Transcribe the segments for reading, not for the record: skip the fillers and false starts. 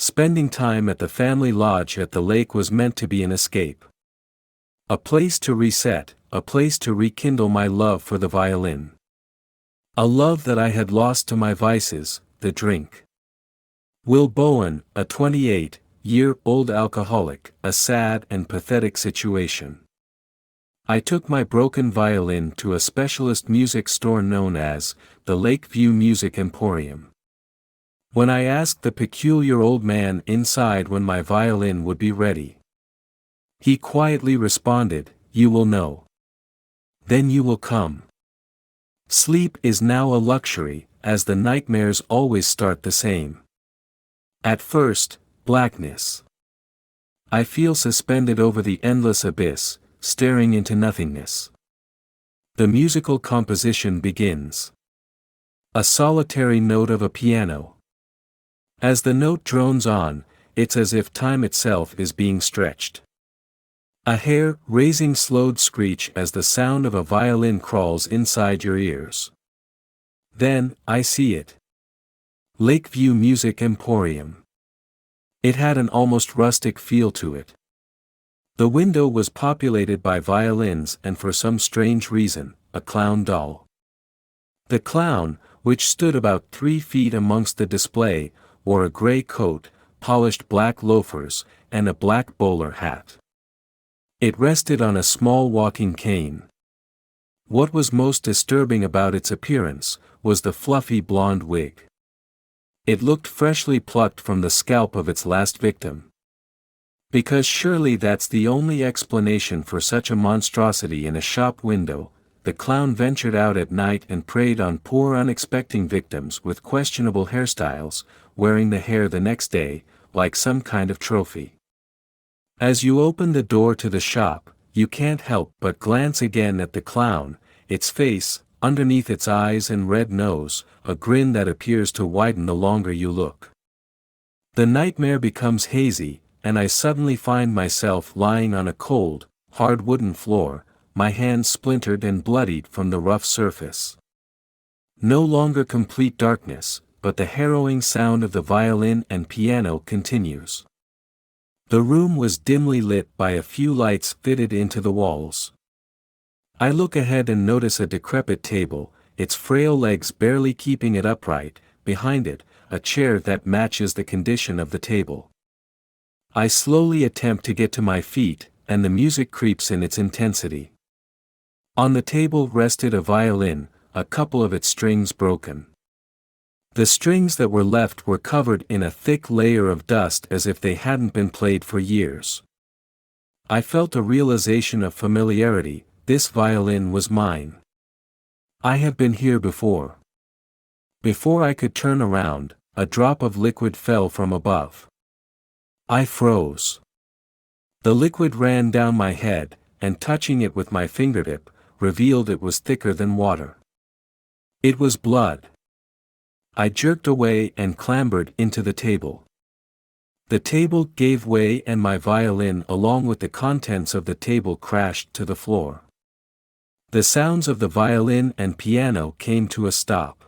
Spending time at the family lodge at the lake was meant to be an escape. A place to reset, a place to rekindle my love for the violin. A love that I had lost to my vices, the drink. Will Bowen, a 28-year-old alcoholic, a sad and pathetic situation. I took my broken violin to a specialist music store known as the Lakeview Music Emporium. When I asked the peculiar old man inside when my violin would be ready, he quietly responded, "You will know. Then you will come." Sleep is now a luxury, as the nightmares always start the same. At first, blackness. I feel suspended over the endless abyss, staring into nothingness. The musical composition begins. A solitary note of a piano. As the note drones on, it's as if time itself is being stretched. A hair-raising slowed screech as the sound of a violin crawls inside your ears. Then, I see it. Lakeview Music Emporium. It had an almost rustic feel to it. The window was populated by violins and for some strange reason, a clown doll. The clown, which stood about 3 feet amongst the display, wore a gray coat, polished black loafers, and a black bowler hat. It rested on a small walking cane. What was most disturbing about its appearance was the fluffy blonde wig. It looked freshly plucked from the scalp of its last victim. Because surely that's the only explanation for such a monstrosity in a shop window, the clown ventured out at night and preyed on poor unexpecting victims with questionable hairstyles, wearing the hair the next day, like some kind of trophy. As you open the door to the shop, you can't help but glance again at the clown, its face, underneath its eyes and red nose, a grin that appears to widen the longer you look. The nightmare becomes hazy, and I suddenly find myself lying on a cold, hard wooden floor, my hands splintered and bloodied from the rough surface. No longer complete darkness, but the harrowing sound of the violin and piano continues. The room was dimly lit by a few lights fitted into the walls. I look ahead and notice a decrepit table, its frail legs barely keeping it upright, behind it, a chair that matches the condition of the table. I slowly attempt to get to my feet, and the music creeps in its intensity. On the table rested a violin, a couple of its strings broken. The strings that were left were covered in a thick layer of dust as if they hadn't been played for years. I felt a realization of familiarity. This violin was mine. I have been here before. Before I could turn around, a drop of liquid fell from above. I froze. The liquid ran down my head, and touching it with my fingertip, revealed it was thicker than water. It was blood. I jerked away and clambered into the table. The table gave way and my violin along with the contents of the table crashed to the floor. The sounds of the violin and piano came to a stop.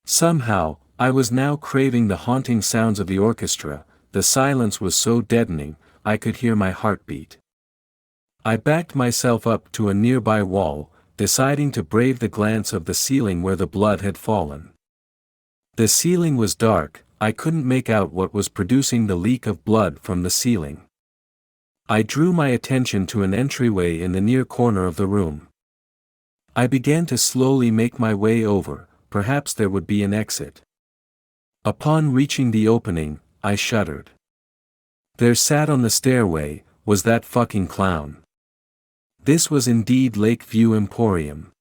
Somehow, I was now craving the haunting sounds of the orchestra. The silence was so deadening, I could hear my heartbeat. I backed myself up to a nearby wall, deciding to brave the glance of the ceiling where the blood had fallen. The ceiling was dark, I couldn't make out what was producing the leak of blood from the ceiling. I drew my attention to an entryway in the near corner of the room. I began to slowly make my way over, perhaps there would be an exit. Upon reaching the opening, I shuddered. There sat on the stairway, was that fucking clown. This was indeed Lakeview Emporium.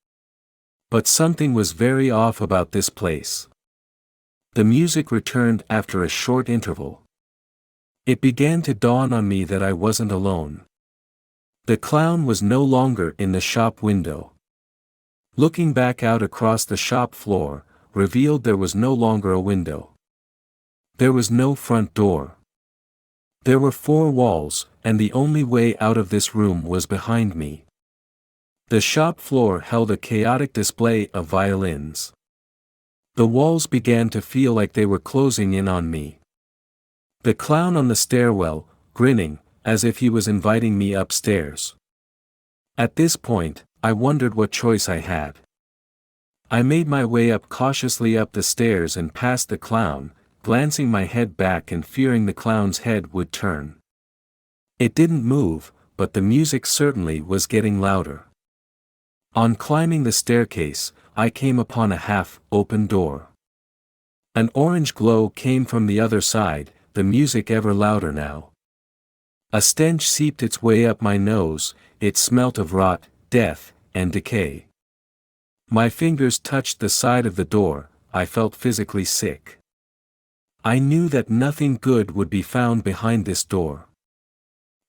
But something was very off about this place. The music returned after a short interval. It began to dawn on me that I wasn't alone. The clown was no longer in the shop window. Looking back out across the shop floor, revealed there was no longer a window. There was no front door. There were 4 walls, and the only way out of this room was behind me. The shop floor held a chaotic display of violins. The walls began to feel like they were closing in on me. The clown on the stairwell, grinning, as if he was inviting me upstairs. At this point, I wondered what choice I had. I made my way cautiously up the stairs and past the clown, glancing my head back and fearing the clown's head would turn. It didn't move, but the music certainly was getting louder. On climbing the staircase, I came upon a half-open door. An orange glow came from the other side, the music ever louder now. A stench seeped its way up my nose, it smelt of rot, death, and decay. My fingers touched the side of the door, I felt physically sick. I knew that nothing good would be found behind this door.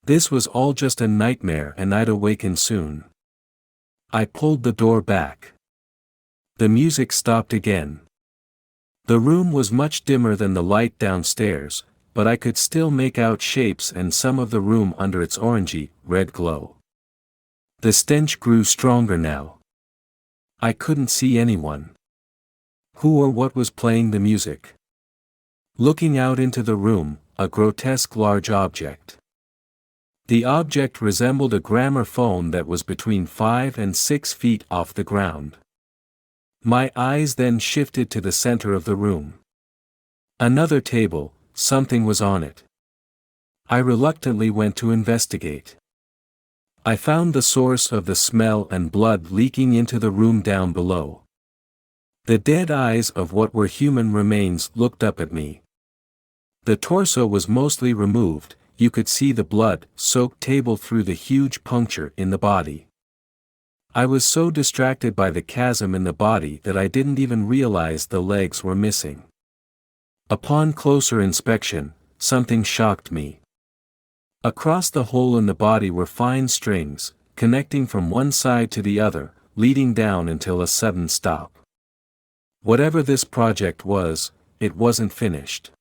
This was all just a nightmare and I'd awaken soon. I pulled the door back. The music stopped again. The room was much dimmer than the light downstairs, but I could still make out shapes and some of the room under its orangey, red glow. The stench grew stronger now. I couldn't see anyone. Who or what was playing the music? Looking out into the room, a grotesque large object. The object resembled a gramophone that was between 5 and 6 feet off the ground. My eyes then shifted to the center of the room. Another table, something was on it. I reluctantly went to investigate. I found the source of the smell and blood leaking into the room down below. The dead eyes of what were human remains looked up at me. The torso was mostly removed, you could see the blood-soaked table through the huge puncture in the body. I was so distracted by the chasm in the body that I didn't even realize the legs were missing. Upon closer inspection, something shocked me. Across the hole in the body were fine strings, connecting from one side to the other, leading down until a sudden stop. Whatever this project was, it wasn't finished.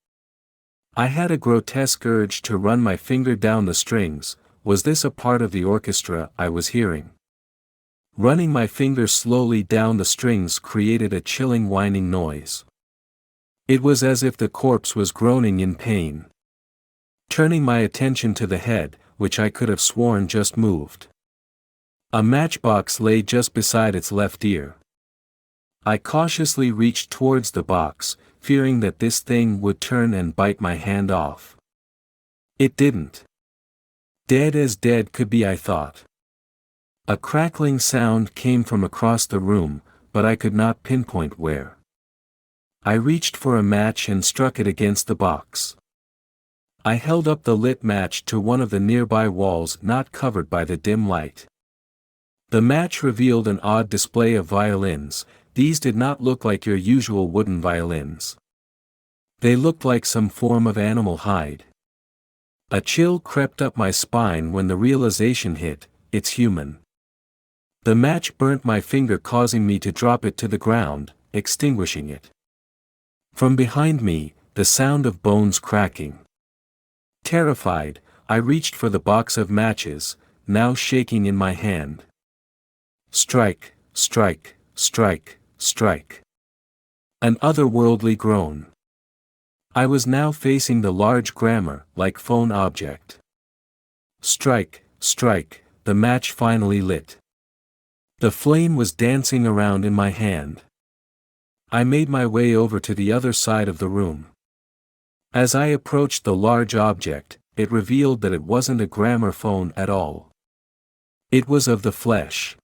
I had a grotesque urge to run my finger down the strings. Was this a part of the orchestra I was hearing? Running my finger slowly down the strings created a chilling whining noise. It was as if the corpse was groaning in pain. Turning my attention to the head, which I could have sworn just moved. A matchbox lay just beside its left ear. I cautiously reached towards the box, fearing that this thing would turn and bite my hand off. It didn't. Dead as dead could be, I thought. A crackling sound came from across the room, but I could not pinpoint where. I reached for a match and struck it against the box. I held up the lit match to one of the nearby walls not covered by the dim light. The match revealed an odd display of violins. These did not look like your usual wooden violins. They looked like some form of animal hide. A chill crept up my spine when the realization hit, it's human. The match burnt my finger, causing me to drop it to the ground, extinguishing it. From behind me, the sound of bones cracking. Terrified, I reached for the box of matches, now shaking in my hand. Strike, strike, strike, strike. An otherworldly groan. I was now facing the large grammar-like phone object. Strike, strike, the match finally lit. The flame was dancing around in my hand. I made my way over to the other side of the room. As I approached the large object, it revealed that it wasn't a gramophone at all. It was of the flesh.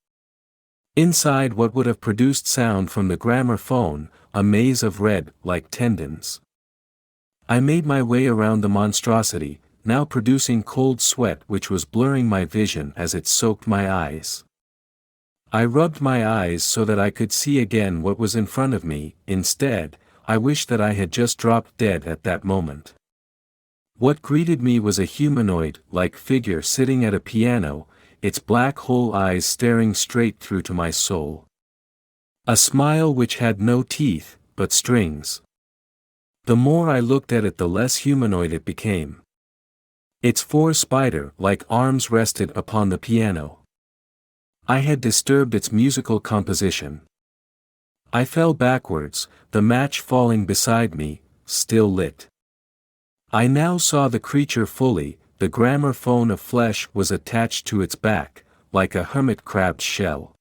Inside what would have produced sound from the gramophone, a maze of red-like tendons. I made my way around the monstrosity, now producing cold sweat which was blurring my vision as it soaked my eyes. I rubbed my eyes so that I could see again what was in front of me. Instead, I wished that I had just dropped dead at that moment. What greeted me was a humanoid-like figure sitting at a piano, its black hole eyes staring straight through to my soul. A smile which had no teeth, but strings. The more I looked at it, the less humanoid it became. Its 4 spider-like arms rested upon the piano. I had disturbed its musical composition. I fell backwards, the match falling beside me, still lit. I now saw the creature fully. The gramophone of flesh was attached to its back, like a hermit crab's shell.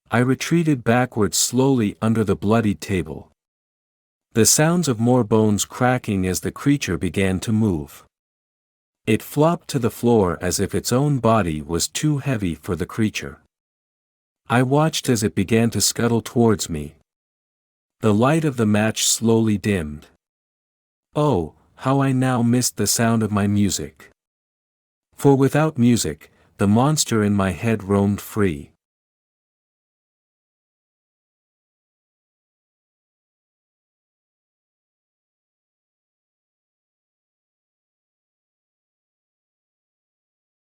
I retreated backwards slowly under the bloodied table. The sounds of more bones cracking as the creature began to move. It flopped to the floor as if its own body was too heavy for the creature. I watched as it began to scuttle towards me. The light of the match slowly dimmed. Oh, how I now missed the sound of my music. For without music, the monster in my head roamed free.